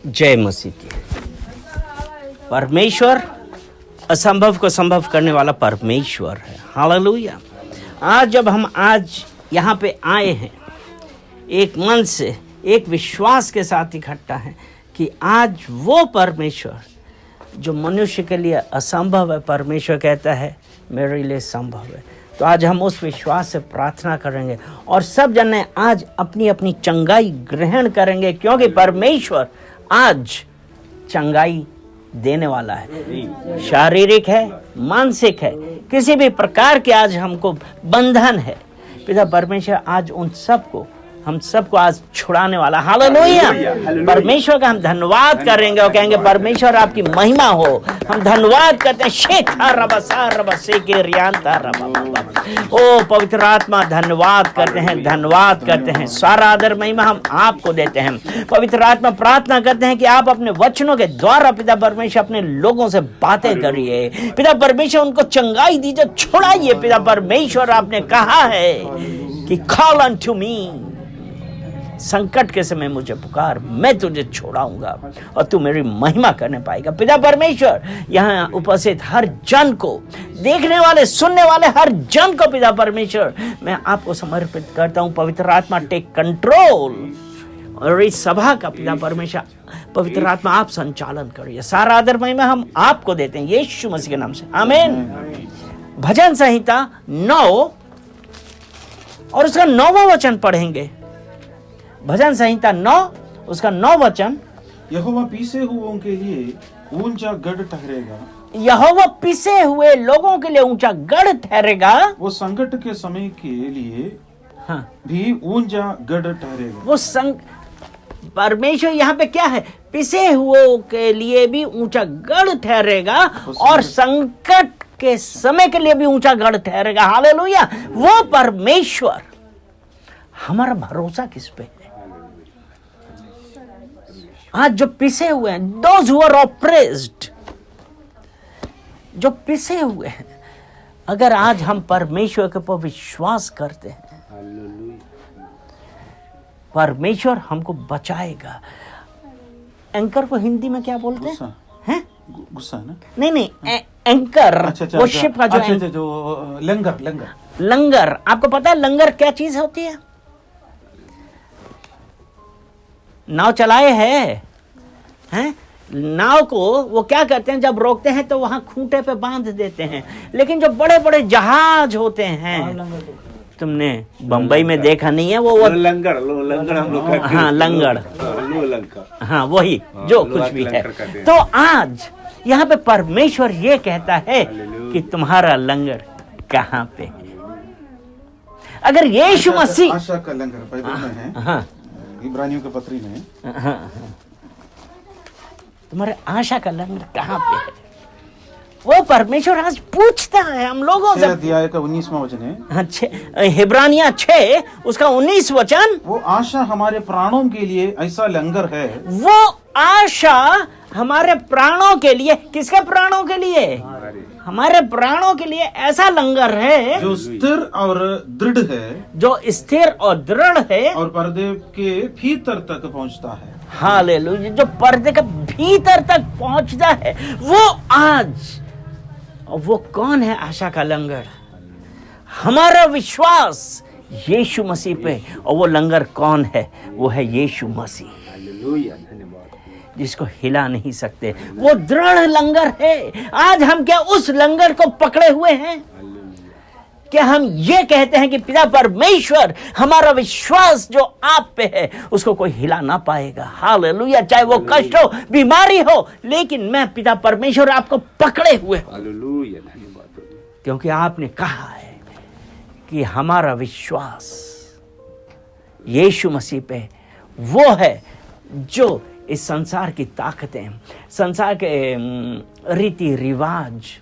जय मसीह की। परमेश्वर असंभव को संभव करने वाला परमेश्वर है। हालेलुया। आज जब हम यहाँ पे आए हैं, एक मन से एक विश्वास के साथ इकट्ठा हैं कि आज वो परमेश्वर जो मनुष्य के लिए असंभव है, परमेश्वर कहता है मेरे लिए संभव है। तो आज हम उस विश्वास से प्रार्थना करेंगे और सब जने आज अपनी अपनी चंगाई ग्रहण करेंगे, क्योंकि परमेश्वर आज चंगाई देने वाला है। शारीरिक है, मानसिक है, किसी भी प्रकार के आज हमको बंधन है, पिता परमेश्वर आज हम सबको आज छुड़ाने वाला। हालेलुया। परमेश्वर का हम धन्यवाद करेंगे और कहेंगे परमेश्वर आपकी महिमा हो। हम धन्यवाद करते हैं। ओ पवित्र आत्मा धन्यवाद करते हैं। सारा आदर महिमा हम आपको देते हैं। पवित्र आत्मा प्रार्थना करते हैं कि आप अपने वचनों के द्वारा पिता परमेश्वर अपने लोगों से बातें करिए। पिता परमेश्वर उनको चंगाई दीजिए, छुड़ाइए। पिता परमेश्वर आपने कहा है कि कॉल अनटू मी, संकट के समय मुझे पुकार, मैं तुझे छोड़ाऊंगा और तू मेरी महिमा करने पाएगा। पिता परमेश्वर यहाँ उपस्थित हर जन को, देखने वाले सुनने वाले हर जन को पिता परमेश्वर मैं आपको समर्पित करता हूँ। पवित्र आत्मा टेक कंट्रोल और इस सभा का पिता परमेश्वर पवित्र आत्मा आप संचालन करिए। सारा आदर महिमा हम आपको देते हैं यीशु मसीह के नाम से, आमीन। भजन संहिता 9 और उसका 9वां वचन पढ़ेंगे। भजन संहिता 9 उसका 9 वचन। यहोवा पीसे हुओं के लिए ऊंचा गढ़ ठहरेगा। यहोवा पिसे हुए लोगों के लिए ऊंचा गढ़ ठहरेगा। वो संकट के समय के लिए भी ऊंचा गढ़ ठहरेगा। परमेश्वर यहाँ पे क्या है? पिसे हुओं के लिए भी ऊंचा गढ़ ठहरेगा और संकट के समय के लिए भी ऊंचा गढ़ ठहरेगा। हालेलुया। वो परमेश्वर, हमारा भरोसा किस पे है? आज जो पिसे हुए हैं, those who are oppressed, जो पिसे हुए हैं, अगर आज हम परमेश्वर के ऊपर विश्वास करते हैं, परमेश्वर हमको बचाएगा। एंकर को हिंदी में क्या बोलते हैं? गुस्सा ना? नहीं, एंकर वो शिप का जो लंगर। आपको पता है लंगर क्या चीज होती है? नाव चलाए हैं? नाव को वो क्या करते हैं, जब रोकते हैं तो वहां खूंटे पे बांध देते हैं। लेकिन जो बड़े बड़े जहाज होते हैं, तुमने बंबई में देखा नहीं है? वो लंगर हम लोग कहते हैं। हाँ, लंगर। हाँ, वही जो कुछ भी है। तो आज यहाँ पे परमेश्वर ये कहता है कि तुम्हारा लंगर कहाँ पे है? अगर यीशु मसीह आशा का लंगर बाइबल में है। हाँ, इब्रानियों के पत्री में तुम्हारे आशा का लंगर कहाँ पे है? वो परमेश्वर आज पूछता है हम लोगों से। अध्याय का 19वां वचन है। हिब्रानिया 6 उसका 19 वचन। वो आशा हमारे प्राणों के लिए ऐसा लंगर है। वो आशा हमारे प्राणों के लिए, किसके प्राणों के लिए? हमारे प्राणों के लिए ऐसा लंगर है जो स्थिर और दृढ़ है, और पर्दे के भीतर तक पहुंचता है। हालेलुया। जो पर्दे के भीतर तक पहुंचता है, वो आज, और वो कौन है आशा का लंगर? हमारा विश्वास यीशु मसीह पे। और वो लंगर कौन है? वो है यीशु मसीह, जिसको हिला नहीं सकते। वो दृढ़ लंगर है। आज हम क्या उस लंगर को पकड़े हुए हैं? क्या हम ये कहते हैं कि पिता परमेश्वर, हमारा विश्वास जो आप पे है उसको कोई हिला ना पाएगा? हालेलुया। चाहे वो कष्ट हो, बीमारी हो, लेकिन मैं पिता परमेश्वर आपको पकड़े हुए हूं, क्योंकि आपने कहा है कि हमारा विश्वास यीशु मसीह पे वो है जो इस संसार की ताकतें, संसार के रीति रिवाज,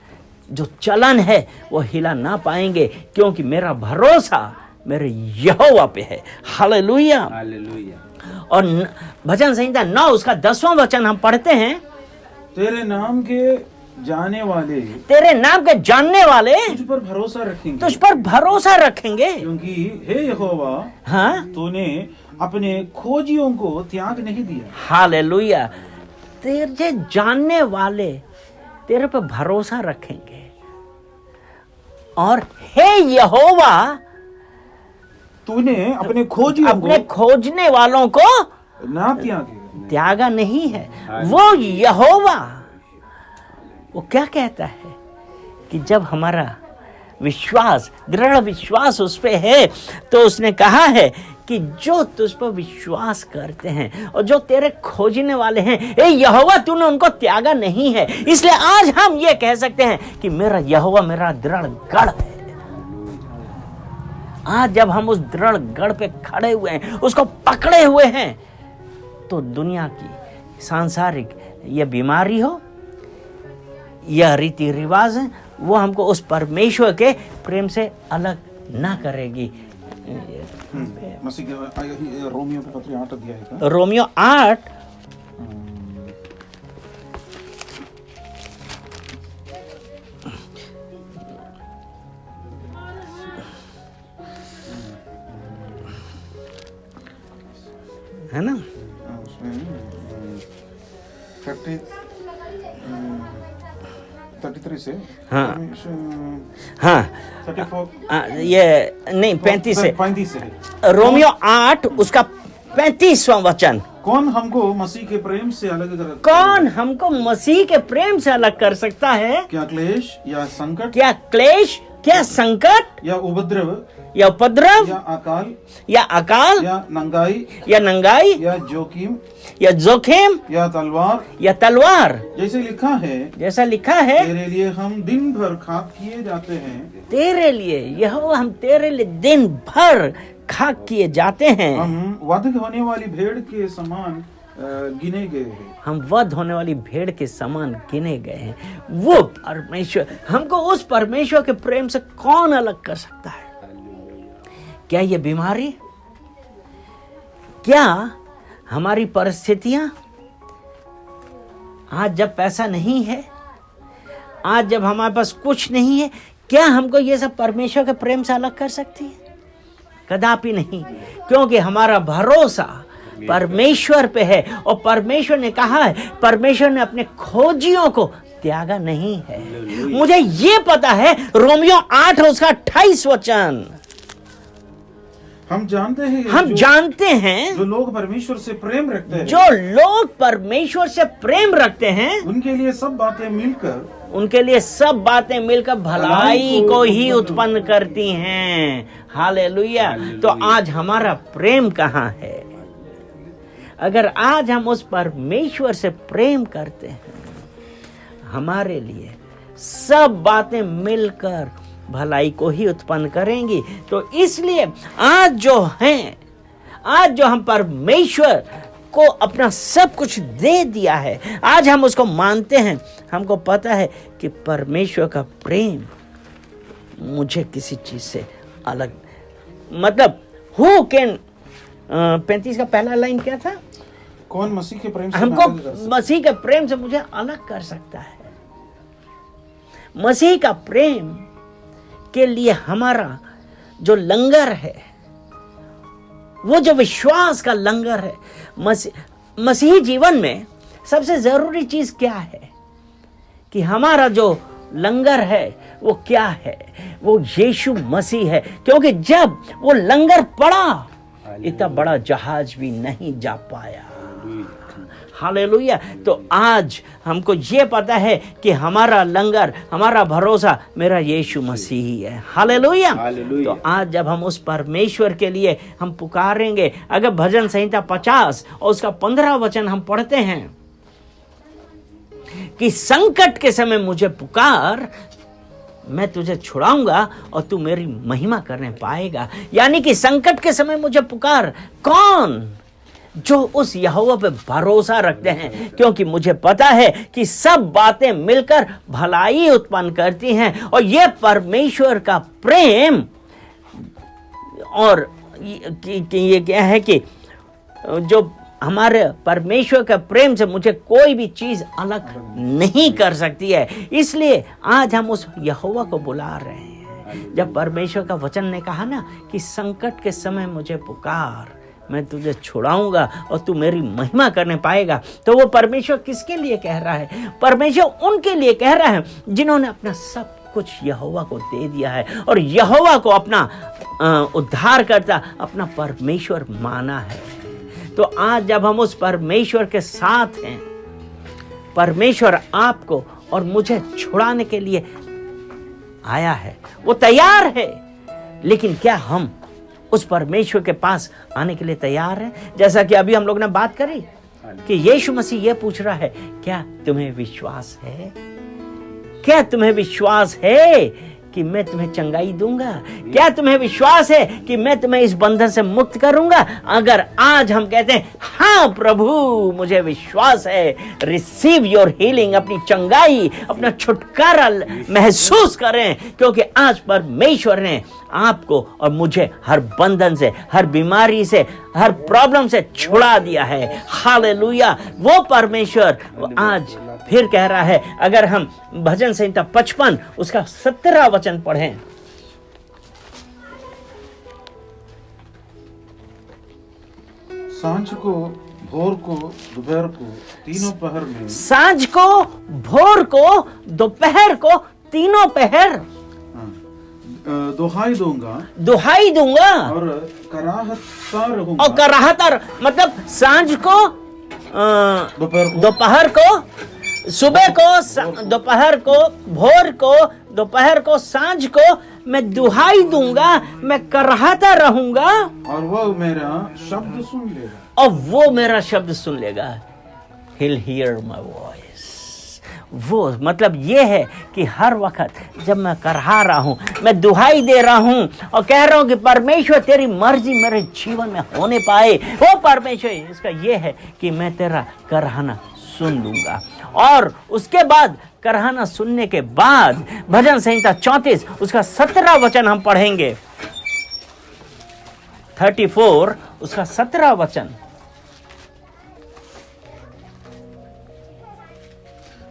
जो चलन है, वो हिला ना पाएंगे, क्योंकि मेरा भरोसा मेरे यहोवा पे है। हालेलुया। और भजन संहिता 9 उसका 10वां वचन हम पढ़ते हैं। तेरे नाम के जानने वाले तुझ पर भरोसा रखेंगे, क्योंकि हे यहोवा, हाँ, तूने अपने खोजियों को त्याग नहीं दिया। हालेलुया। तेरे जानने वाले तेरे पर भरोसा रखेंगे। और हे यहोवा, तूने अपने खोजने वालों को ना त्यागा नहीं है। वो यहोवा वो क्या कहता है कि जब हमारा विश्वास, दृढ़ विश्वास उस पे है, तो उसने कहा है कि जो तुझ पर विश्वास करते हैं और जो तेरे खोजने वाले हैं, ए यहोवा तूने उनको त्यागा नहीं है। इसलिए आज हम ये कह सकते हैं कि मेरा यहोवा मेरा दृढ़ गढ़ है। आज जब हम उस दृढ़ गढ़ पे खड़े हुए हैं, उसको पकड़े हुए हैं, तो दुनिया की सांसारिक ये बीमारी हो, यह रीति रिवाज है, वो हमको उस परमेश्वर के प्रेम से अलग ना करेगी। मसीह के रोमियो के पत्र 8 अध्याय का रोमियो 8 है ना, उसमें 33 से हाँ हाँ 34 ये नहीं 35 से 35 से रोमियो 8 उसका 35वां वचन। कौन हमको मसीह के प्रेम से अलग कर कौन हमको मसीह के प्रेम से अलग कर सकता है? क्या क्लेश या संकट, क्या क्लेश, क्या संकट, या उपद्रव, या उपद्रव, या अकाल, या अकाल, या नंगाई, या नंगाई, या जोखिम, या जोखिम, या तलवार, या तलवार। जैसे लिखा है, जैसा लिखा है, तेरे लिए हम दिन भर खाक किए जाते हैं। तेरे लिए यहोवा हम तेरे लिए दिन भर खाक किए जाते हैं। हम वध होने वाली भेड़ के समान गिने गए हैं। हम वध होने वाली भेड़ के समान गिने गए हैं। वो परमेश्वर, हमको उस परमेश्वर के प्रेम से कौन अलग कर सकता है? क्या ये बीमारी, क्या हमारी परिस्थितियां, आज जब पैसा नहीं है, आज जब हमारे पास कुछ नहीं है, क्या हमको ये सब परमेश्वर के प्रेम से अलग कर सकती है? कदापि नहीं, क्योंकि हमारा भरोसा परमेश्वर पे है। और परमेश्वर ने कहा है, परमेश्वर ने अपने खोजियों को त्यागा नहीं है। मुझे ये पता है, रोमियो 8 उसका 28 वचन। हम जानते हैं जो लोग परमेश्वर से प्रेम रखते हैं, जो लोग परमेश्वर से प्रेम रखते हैं, उनके लिए सब बातें मिलकर भलाई को ही उत्पन्न करती हैं। हालेलुया। तो आज हमारा प्रेम कहाँ है? अगर आज हम उस परमेश्वर से प्रेम करते हैं, हमारे लिए सब बातें मिलकर भलाई को ही उत्पन्न करेंगी। तो इसलिए आज जो हम परमेश्वर को अपना सब कुछ दे दिया है, आज हम उसको मानते हैं। हमको पता है कि परमेश्वर का प्रेम मुझे किसी चीज से अलग, मतलब हु कैन 35 का पहला लाइन क्या था? कौन मसीह के प्रेम से हमको मसीह के प्रेम से मुझे अलग कर सकता है? मसीह का प्रेम के लिए हमारा जो लंगर है, वो जो विश्वास का लंगर है, मसीही जीवन में सबसे जरूरी चीज क्या है? कि हमारा जो लंगर है वो क्या है? वो यीशु मसीह है। क्योंकि जब वो लंगर पड़ा, इतना बड़ा जहाज भी नहीं जा पाया। हालेलुया। तो आज हमको ये पता है कि हमारा लंगर, हमारा भरोसा मेरा यीशु मसीह ही है। हालेलुया। तो आज जब हम उस परमेश्वर के लिए हम पुकारेंगे, अगर भजन संहिता 50 और उसका 15 वचन हम पढ़ते हैं कि संकट के समय मुझे पुकार, मैं तुझे छुड़ाऊंगा और तू मेरी महिमा करने पाएगा। यानी कि संकट के समय मुझे पुकार, कौन? जो उस यहोवा पे भरोसा रखते हैं। क्योंकि मुझे पता है कि सब बातें मिलकर भलाई उत्पन्न करती हैं। और ये परमेश्वर का प्रेम, और ये क्या है कि जो हमारे परमेश्वर के प्रेम से मुझे कोई भी चीज अलग नहीं कर सकती है। इसलिए आज हम उस यहोवा को बुला रहे हैं। जब परमेश्वर का वचन ने कहा ना कि संकट के समय मुझे पुकार, मैं तुझे छुड़ाऊंगा और तू मेरी महिमा करने पाएगा। तो वो परमेश्वर किसके लिए कह रहा है? परमेश्वर उनके लिए कह रहा है जिन्होंने अपना सब कुछ यहोवा को दे दिया है और यहोवा को अपना उद्धारकर्ता, अपना परमेश्वर माना है। तो आज जब हम उस परमेश्वर के साथ हैं, परमेश्वर आपको और मुझे छुड़ाने के लिए आया है, वो तैयार है। लेकिन क्या हम उस परमेश्वर के पास आने के लिए तैयार हैं? जैसा कि अभी हम लोग ने बात करी कि यीशु मसीह ये पूछ रहा है, क्या तुम्हें विश्वास है? क्या तुम्हें विश्वास है कि मैं तुम्हें चंगाई दूंगा? क्या तुम्हें विश्वास है कि मैं तुम्हें इस बंधन से मुक्त करूंगा? अगर आज हम कहते हैं हाँ प्रभु मुझे विश्वास है, रिसीव योर हीलिंग, अपनी चंगाई, अपना छुटकारा महसूस करें, क्योंकि आज परमेश्वर ने आपको और मुझे हर बंधन से, हर बीमारी से, हर प्रॉब्लम से छुड़ा दिया है। हालेलुया। वो परमेश्वर आज फिर कह रहा है। अगर हम भजन संहिता 55 उसका 17 वचन पढ़ें, सांझ को, भोर को, दोपहर को, तीनों पहर में, सांझ को, भोर को, दोपहर को, तीनों पहर दुहाई दूंगा और कराहता रहूंगा। और कराहता मतलब सांझ को, दोपहर को, सुबह को, दोपहर को, भोर को, दोपहर को, सांझ को मैं दुहाई दूंगा, मैं कराहता रहूंगा और वो मेरा शब्द सुन लेगा। और वो मेरा शब्द सुन लेगा। He'll hear my voice। वो मतलब ये है कि हर वक्त जब मैं करहा रहा हूं, मैं दुहाई दे रहा हूं और कह रहा हूं कि परमेश्वर तेरी मर्जी मेरे जीवन में होने पाए, वो परमेश्वर इसका ये है कि मैं तेरा करहाना सुन लूंगा। और उसके बाद करहाना सुनने के बाद भजन संहिता 34 उसका 17 वचन हम पढ़ेंगे। 34 उसका 17 वचन।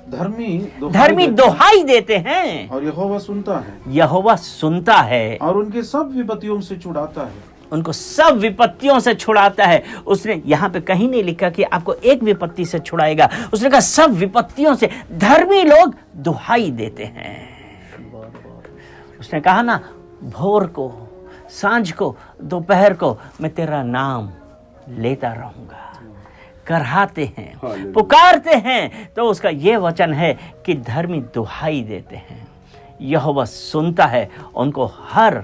धर्मी दुहाई देते हैं और यहोवा सुनता है, यहोवा सुनता है और उनके सब विपत्तियों से छुड़ाता है, उनको सब विपत्तियों से छुड़ाता है। उसने यहाँ पे कहीं नहीं लिखा कि आपको एक विपत्ति से छुड़ाएगा, उसने कहा सब विपत्तियों से धर्मी लोग दुहाई देते हैं। उसने कहा ना, भोर को, सांझ को, दोपहर को मैं तेरा नाम लेता रहूंगा। करहाते हैं, पुकारते हैं, तो उसका ये वचन है कि धर्मी दुहाई देते हैं, यहोवा सुनता है, उनको हर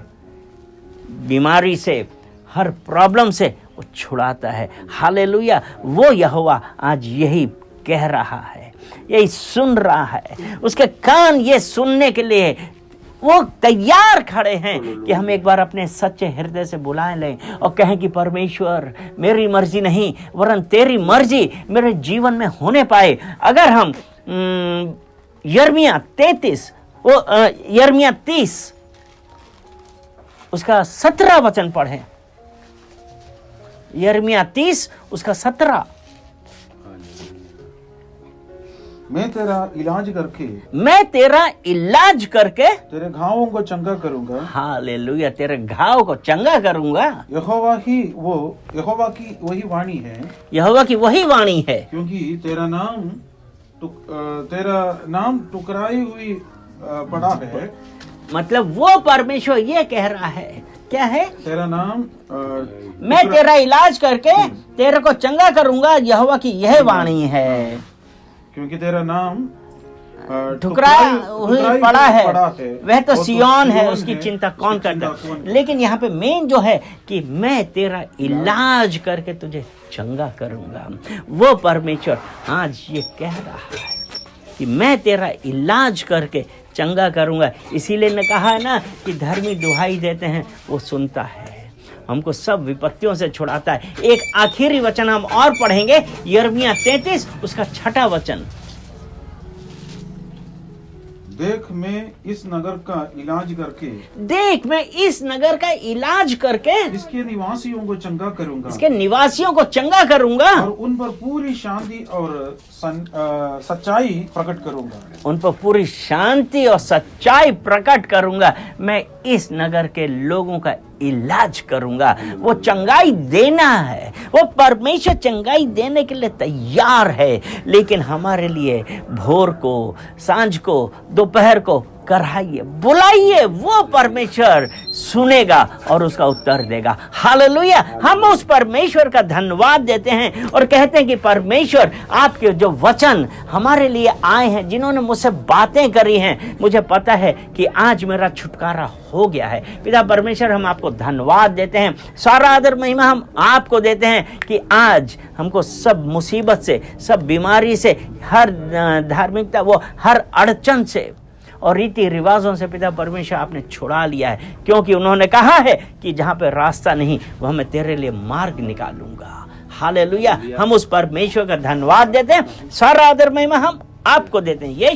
बीमारी से, हर प्रॉब्लम से वो छुड़ाता है। हालेलुया। वो यहोवा आज यही कह रहा है, यही सुन रहा है। उसके कान ये सुनने के लिए वो तैयार खड़े हैं कि हम एक बार अपने सच्चे हृदय से बुला लें और कहें कि परमेश्वर मेरी मर्जी नहीं वरन तेरी मर्जी मेरे जीवन में होने पाए। अगर हम यिर्मयाह 33 वो यिर्मयाह 30 उसका 17 वचन पढ़ें। यिर्मयाह 30 उसका 17। मैं तेरा इलाज करके तेरे घावों को चंगा करूंगा। हालेलुया। तेरे घाव को चंगा करूंगा। यहोवा की वही वाणी है, यहोवा की वही वाणी है, क्योंकि तेरा नाम टुकराई हुई पड़ा है। मतलब वो परमेश्वर ये कह रहा है, क्या है? तेरा नाम मैं तेरा इलाज करके तेरे को चंगा करूंगा। यहोवा की यह वाणी है, क्योंकि तेरा नाम ठुकराया पड़ा है। वह तो सिय्योन है, उसकी चिंता कौन करता है। लेकिन यहाँ पे मेन जो है कि मैं तेरा इलाज करके तुझे चंगा करूंगा। वो परमेश्वर आज ये कह रहा है कि मैं तेरा इलाज करके चंगा करूंगा। इसीलिए ने कहा है ना कि धर्मी दुहाई देते हैं, वो सुनता है, हमको सब विपत्तियों से छुड़ाता है। एक आखिरी वचन हम और पढ़ेंगे, यिर्मयाह 33 उसका 6 वचन। देख मैं इस नगर का इलाज करके इसके निवासियों को चंगा करूंगा और उन पर पूरी शांति और सच्चाई प्रकट करूंगा। मैं इस नगर के लोगों का इलाज करूंगा। वो चंगाई देना है, वो परमेश्वर चंगाई देने के लिए तैयार है, लेकिन हमारे लिए भोर को, सांझ को, दोपहर को कराइए, बुलाइए, वो परमेश्वर सुनेगा और उसका उत्तर देगा। हालेलुया। हम उस परमेश्वर का धन्यवाद देते हैं और कहते हैं कि परमेश्वर, आपके जो वचन हमारे लिए आए हैं, जिन्होंने मुझसे बातें करी हैं, मुझे पता है कि आज मेरा छुटकारा हो गया है। पिता परमेश्वर, हम आपको धन्यवाद देते हैं, सारा आदर महिमा हम आपको देते हैं कि आज हमको सब मुसीबत से, सब बीमारी से, हर धार्मिकता, वो हर अड़चन से और रीति रिवाजों से पिता परमेश्वर आपने छुड़ा लिया है, क्योंकि उन्होंने कहा है कि जहां पे रास्ता नहीं, वह मैं तेरे लिए मार्ग निकालूंगा। हालेलुया। हम उस परमेश्वर का धन्यवाद देते हैं, सारा आदर महिमा हम आपको देते हैं। ये